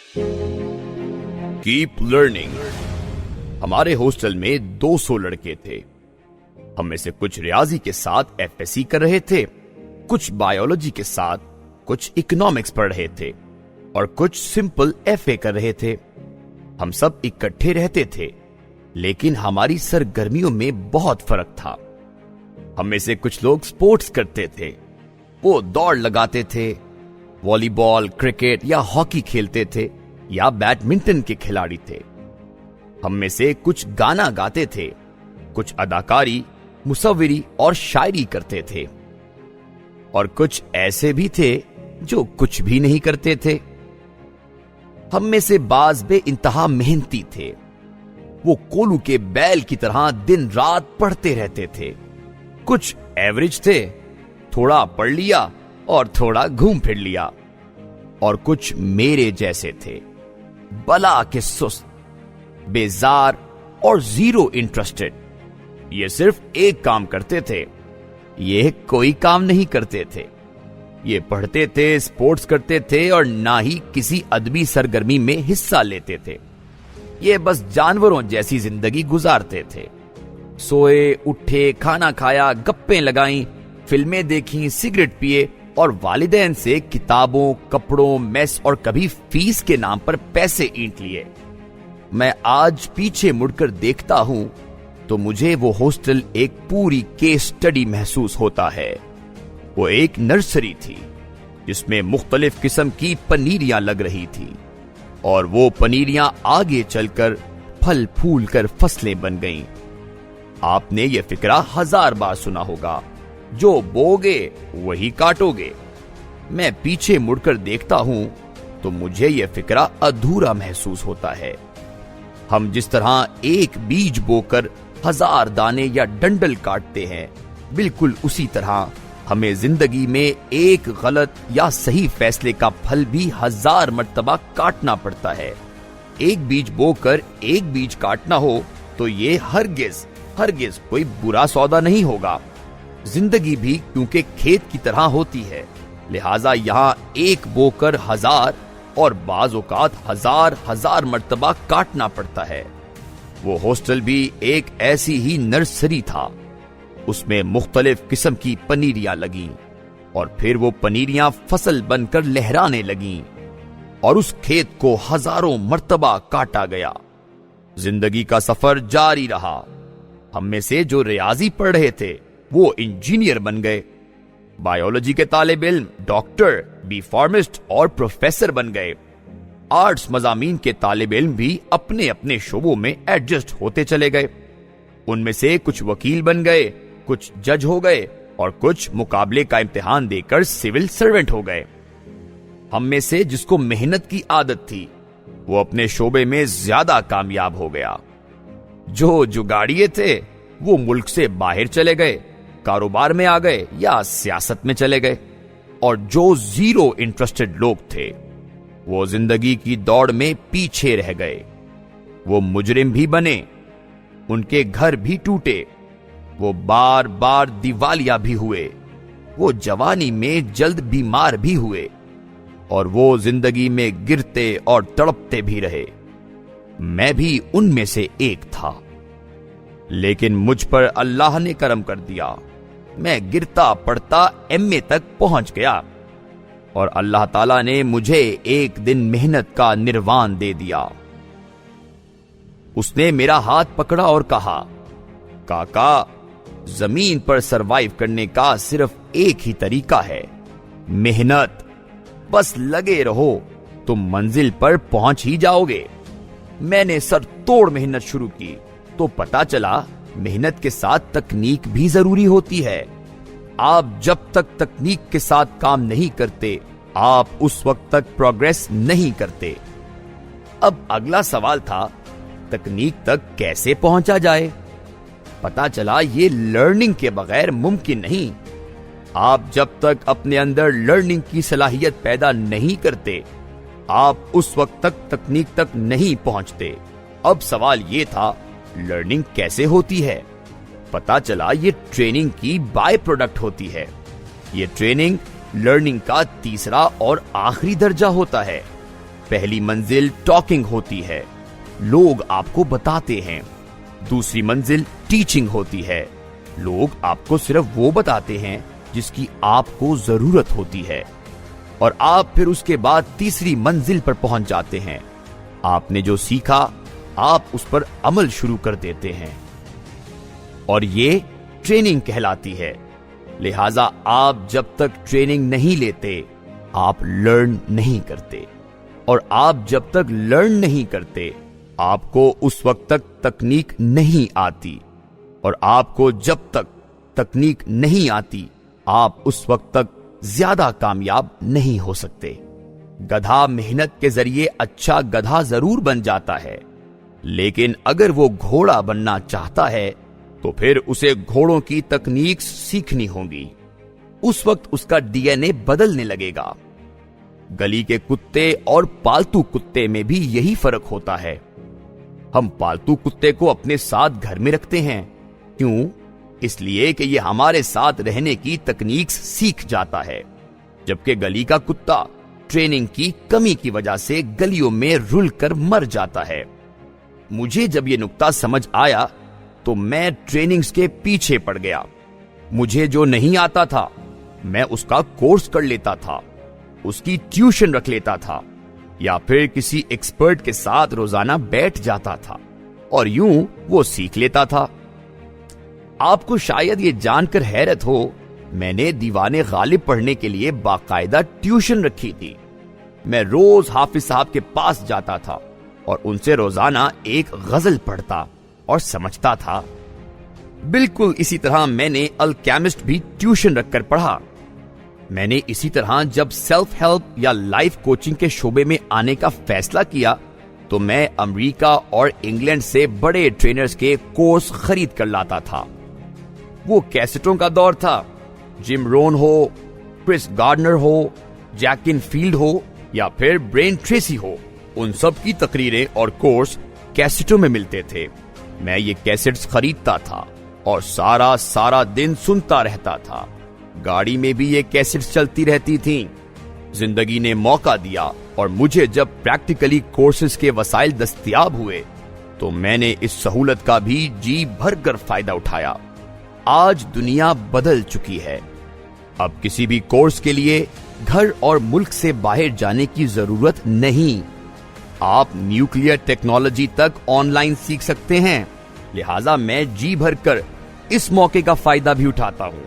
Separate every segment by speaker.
Speaker 1: Keep learning. हमारे hostel में 200 लड़के थे। हम में से कुछ रियाजी के साथ एफएससी कर रहे थे, कुछ बायोलॉजी के साथ, कुछ इकोनॉमिक्स पढ़ रहे थे और कुछ सिंपल एफए कर रहे थे। हम सब इकट्ठे रहते थे, लेकिन हमारी सरगर्मियों में बहुत फर्क था। हम में से कुछ लोग स्पोर्ट्स करते थे, वो दौड़ लगाते थे, वॉलीबॉल, क्रिकेट या हॉकी खेलते थे या बैडमिंटन के खिलाड़ी थे। हम में से कुछ गाना गाते थे, कुछ अदाकारी, मुसव्विरी और शायरी करते थे, और कुछ ऐसे भी थे जो कुछ भी नहीं करते थे। हम में से बाज बेइंतहा मेहनती थे, वो कोलू के बैल की तरह दिन रात पढ़ते रहते थे। कुछ एवरेज थे, थोड़ा पढ़ लिया और थोड़ा घूम फिर लिया, और कुछ मेरे जैसे थे, बला के सुस्त, बेजार और जीरो इंटरेस्टेड। ये सिर्फ एक काम करते थे, ये कोई काम नहीं करते थे। ये पढ़ते थे, स्पोर्ट्स करते थे और ना ही किसी अदबी सरगर्मी में हिस्सा लेते थे। ये बस जानवरों जैसी जिंदगी गुजारते थे। सोए, उठे, खाना खाया, गप्पें लगाई, फिल्में देखी, सिगरेट पिए और वालिदैन से किताबों, कपड़ों, मेस और कभी फीस के नाम पर पैसे ईंट लिए। मैं आज पीछे मुड़कर देखता हूं तो मुझे वो हॉस्टल एक पूरी केस स्टडी महसूस होता है। वो एक नर्सरी थी जिसमें मुख्तलिफ किस्म की पनीरियां लग रही थी, और वो पनीरियां आगे चलकर फल फूल कर फसलें बन गईं। आपने ये फिक्रा 1000 बार सुना होगा, जो बोगे वही काटोगे। मैं पीछे मुड़कर देखता हूं तो मुझे यह फिक्रा अधूरा महसूस होता है। हम जिस तरह एक बीज बोकर 1000 दाने या डंडल काटते हैं, बिल्कुल उसी तरह हमें जिंदगी में एक गलत या सही फैसले का फल भी 1000 मर्तबा काटना पड़ता है। एक बीज बोकर एक बीज काटना हो तो ये हरगिज कोई बुरा सौदा नहीं होगा। जिंदगी भी क्योंकि खेत की तरह होती है, लिहाजा यहाँ एक बोकर 1000 और बाज़ औक़ात 1000 मर्तबा काटना पड़ता है। वो हॉस्टल भी एक ऐसी ही नर्सरी था। उसमें मुख्तलिफ किस्म की पनीरियां लगीं, और फिर वो पनीरियां फसल बनकर लहराने लगीं, और उस खेत को 1000 मर्तबा काटा गया। जिंदगी का सफर जारी रहा। हम में से जो रियाजी पढ़ रहे थे वो इंजीनियर बन गए, बायोलॉजी के तालिब इल्म डॉक्टर, बी फार्मिस्ट और प्रोफेसर बन गए। आर्ट्स मज़ामीन के तालिब इल्म भी अपने अपने शोबों में एडजस्ट होते चले गए। उनमें से कुछ वकील बन गए, कुछ जज हो गए और कुछ मुकाबले का इम्तिहान देकर सिविल सर्वेंट हो गए। हम में से जिसको मेहनत की आदत थी वो अपने शोबे में ज्यादा कामयाब हो गया। जो जुगाड़िए थे वो मुल्क से बाहर चले गए, कारोबार में आ गए या सियासत में चले गए, और जो जीरो इंटरेस्टेड लोग थे वो जिंदगी की दौड़ में पीछे रह गए। वो मुजरिम भी बने, उनके घर भी टूटे, वो बार बार दिवालिया भी हुए, वो जवानी में जल्द बीमार भी हुए, और वो जिंदगी में गिरते और तड़पते भी रहे। मैं भी उनमें से एक था, लेकिन मुझ पर अल्लाह ने करम कर दिया। मैं गिरता पड़ता एमए तक पहुंच गया, और अल्लाह ताला ने मुझे एक दिन मेहनत का निर्वाण दे दिया। उसने मेरा हाथ पकड़ा और कहा, काका, जमीन पर सरवाइव करने का सिर्फ एक ही तरीका है, मेहनत। बस लगे रहो, तुम मंजिल पर पहुंच ही जाओगे। मैंने सर तोड़ मेहनत शुरू की तो पता चला मेहनत के साथ तकनीक भी जरूरी होती है। आप जब तक तकनीक के साथ काम नहीं करते, आप उस वक्त तक प्रोग्रेस नहीं करते। अब अगला सवाल था, तकनीक तक कैसे पहुंचा जाए? पता चला ये लर्निंग के बगैर मुमकिन नहीं। आप जब तक अपने अंदर लर्निंग की सलाहियत पैदा नहीं करते, आप उस वक्त तक तकनीक तक नहीं पहुंचते। अब सवाल ये था, लर्निंग कैसे होती है? पता चला ये ट्रेनिंग की बाय प्रोडक्ट होती है। ये ट्रेनिंग लर्निंग का तीसरा और आखिरी दर्जा होता है। पहली मंजिल टॉकिंग होती है, लोग आपको बताते हैं। दूसरी मंजिल टीचिंग होती है, लोग आपको सिर्फ वो बताते हैं जिसकी आपको जरूरत होती है। और आप फिर उसके बाद तीसरी मंजिल पर पहुंच जाते हैं। आपने जो सीखा आप उस पर अमल शुरू कर देते हैं और ये ट्रेनिंग कहलाती है। लिहाजा आप जब तक ट्रेनिंग नहीं लेते आप लर्न नहीं करते, और आप जब तक लर्न नहीं करते आपको उस वक्त तक तकनीक नहीं आती, और आपको जब तक तकनीक नहीं आती आप उस वक्त तक ज्यादा कामयाब नहीं हो सकते। गधा मेहनत के जरिए अच्छा गधा जरूर बन जाता है, लेकिन अगर वो घोड़ा बनना चाहता है तो फिर उसे घोड़ों की तकनीक सीखनी होगी। उस वक्त उसका डीएनए बदलने लगेगा। गली के कुत्ते और पालतू कुत्ते में भी यही फर्क होता है। हम पालतू कुत्ते को अपने साथ घर में रखते हैं, क्यों? इसलिए कि ये हमारे साथ रहने की तकनीक सीख जाता है, जबकि गली का कुत्ता ट्रेनिंग की कमी की वजह से गलियों में रुल कर मर जाता है। मुझे जब ये नुक्ता समझ आया तो मैं ट्रेनिंग्स के पीछे पड़ गया। मुझे जो नहीं आता था मैं उसका कोर्स कर लेता था, उसकी ट्यूशन रख लेता था, या फिर किसी एक्सपर्ट के साथ रोजाना बैठ जाता था और यूं वो सीख लेता था। आपको शायद ये जानकर हैरत हो, मैंने दीवाने गालिब पढ़ने के लिए बाकायदा ट्यूशन रखी थी। मैं रोज हाफिज साहब के पास जाता था और उनसे रोजाना एक गजल पढ़ता और समझता था। बिल्कुल इसी तरह मैंने अल्केमिस्ट भी ट्यूशन रखकर पढ़ा। मैंने इसी तरह जब सेल्फ हेल्प या लाइफ कोचिंग के शोबे में आने का फैसला किया तो मैं अमेरिका और इंग्लैंड से बड़े ट्रेनर्स के कोर्स खरीद कर लाता था। वो कैसेटों का दौर था। जिम रोन हो, क्रिस गार्डनर हो, जैकिन फील्ड हो या फिर ब्रेन ट्रेसी हो, उन सब की तकरीरें और कोर्स कैसेटों में मिलते थे। मैं ये कैसेट्स खरीदता था और सारा दिन सुनता रहता था। गाड़ी में भी ये कैसेट्स चलती रहती थीं। जिंदगी ने मौका दिया और मुझे जब प्रैक्टिकली कोर्सेज के वसाइल दस्तयाब हुए तो मैंने इस सहूलत का भी जी भरकर फायदा उठाया। आज दुनिया बदल चुकी है। अब किसी भी कोर्स के लिए घर और मुल्क से बाहर जाने की जरूरत नहीं। आप न्यूक्लियर टेक्नोलॉजी तक ऑनलाइन सीख सकते हैं। लिहाजा मैं जी भरकर इस मौके का फायदा भी उठाता हूँ।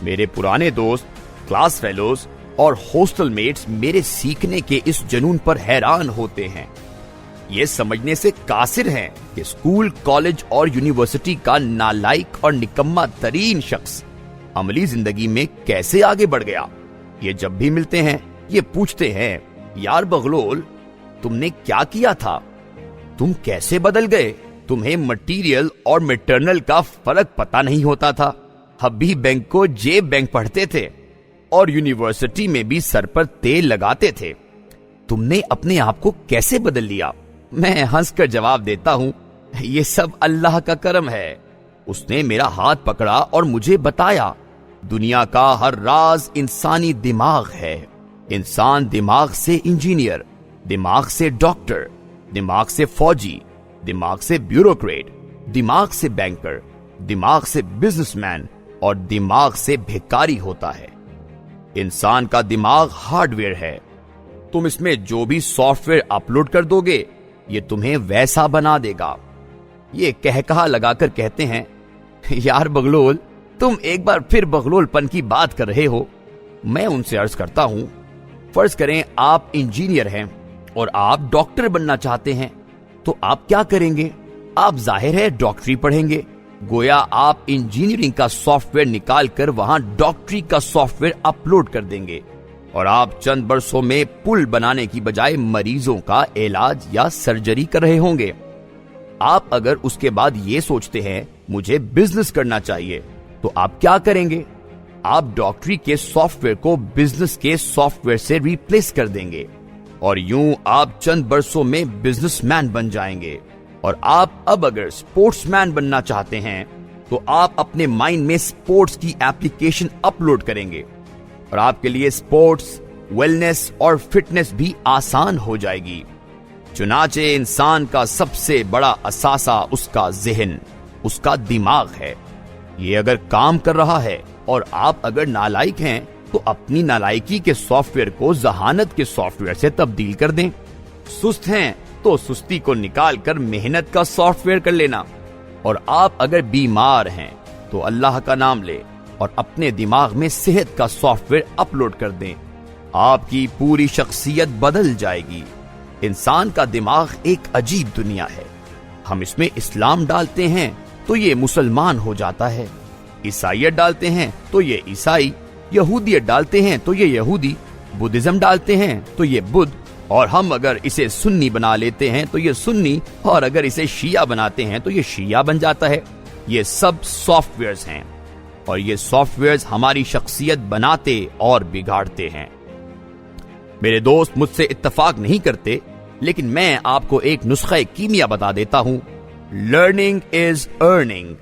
Speaker 1: मेरे पुराने दोस्त, क्लास फेलोज और हॉस्टल मेट्स मेरे सीखने के इस जुनून पर हैरान होते हैं। ये समझने से कासिर हैं कि स्कूल, कॉलेज और यूनिवर्सिटी का नालायक और निकम्मा तरीन शख्स अमली जिंदगी में कैसे आगे बढ़ गया। ये जब भी मिलते हैं ये पूछते हैं, यार बगलोल तुमने क्या किया था, तुम कैसे बदल गए, तुम्हें मटीरियल और मैटरनल का फर्क पता नहीं होता था। हम भी बैंक को जेब बैंक पढ़ते थे और यूनिवर्सिटी में भी सर पर तेल लगाते थे। तुमने अपने आप को कैसे बदल लिया? मैं हंसकर जवाब देता हूँ, ये सब अल्लाह का करम है। उसने मेरा हाथ पकड़ा और मुझे बताया, दुनिया का हर राज इंसानी दिमाग है। इंसान दिमाग से इंजीनियर, दिमाग से डॉक्टर, दिमाग से फौजी, दिमाग से ब्यूरोक्रेट, दिमाग से बैंकर, दिमाग से बिजनेसमैन और दिमाग से भिखारी होता है। इंसान का दिमाग हार्डवेयर है। तुम इसमें जो भी सॉफ्टवेयर अपलोड कर दोगे ये तुम्हें वैसा बना देगा। ये कहकहा लगाकर कहते हैं, यार बगलोल तुम एक बार फिर बगलोलपन की बात कर रहे हो। मैं उनसे अर्ज करता हूं, फर्ज करें आप इंजीनियर हैं और आप डॉक्टर बनना चाहते हैं, तो आप क्या करेंगे? आप जाहिर है डॉक्टरी पढ़ेंगे। गोया आप इंजीनियरिंग का सॉफ्टवेयर निकाल कर वहां डॉक्टरी का सॉफ्टवेयर अपलोड कर देंगे और आप चंद बरसों में पुल बनाने की बजाय मरीजों का इलाज या सर्जरी कर रहे होंगे। आप अगर उसके बाद ये सोचते हैं मुझे बिजनेस करना चाहिए, तो आप क्या करेंगे? आप डॉक्टरी के सॉफ्टवेयर को बिजनेस के सॉफ्टवेयर से रिप्लेस कर देंगे और यूं आप चंद बरसों में बिजनेसमैन बन जाएंगे। और आप अब अगर स्पोर्ट्समैन बनना चाहते हैं तो आप अपने माइंड में स्पोर्ट्स की एप्लीकेशन अपलोड करेंगे और आपके लिए स्पोर्ट्स वेलनेस और फिटनेस भी आसान हो जाएगी। चुनाचे इंसान का सबसे बड़ा असासा उसका ज़हन, उसका दिमाग है। ये अगर काम कर रहा है और आप अगर नालायक हैं तो अपनी नालायकी के सॉफ्टवेयर को जहानत के सॉफ्टवेयर से तब्दील कर दें। सुस्त हैं तो सुस्ती को निकाल कर मेहनत का सॉफ्टवेयर कर लेना। और आप अगर बीमार हैं तो अल्लाह का नाम ले और अपने दिमाग में सेहत का सॉफ्टवेयर अपलोड कर दें। आपकी पूरी शख्सियत बदल जाएगी। इंसान का दिमाग एक अजीब दुनिया है। हम इसमें इस्लाम डालते हैं तो ये मुसलमान हो जाता है, ईसाईयत डालते हैं तो ये ईसाई, यहूदियत डालते हैं तो ये यहूदी, बुद्धिज्म डालते हैं तो ये बुद्ध, और हम अगर इसे सुन्नी बना लेते हैं तो ये सुन्नी, और अगर इसे शिया बनाते हैं तो ये शिया बन जाता है। ये सब सॉफ्टवेयर्स हैं और ये सॉफ्टवेयर्स हमारी शख्सियत बनाते और बिगाड़ते हैं। मेरे दोस्त मुझसे इत्तेफाक नहीं करते, लेकिन मैं आपको एक नुस्खा कीमिया बता देता हूं। Learning is earning.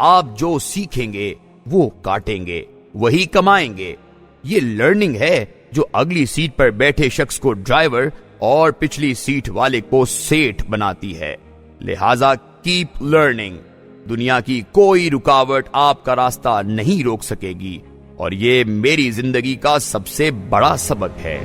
Speaker 1: आप जो सीखेंगे वो काटेंगे, वही कमाएंगे। ये लर्निंग है जो अगली सीट पर बैठे शख्स को ड्राइवर और पिछली सीट वाले को सेठ बनाती है। लिहाजा कीप लर्निंग। दुनिया की कोई रुकावट आपका रास्ता नहीं रोक सकेगी, और ये मेरी जिंदगी का सबसे बड़ा सबक है।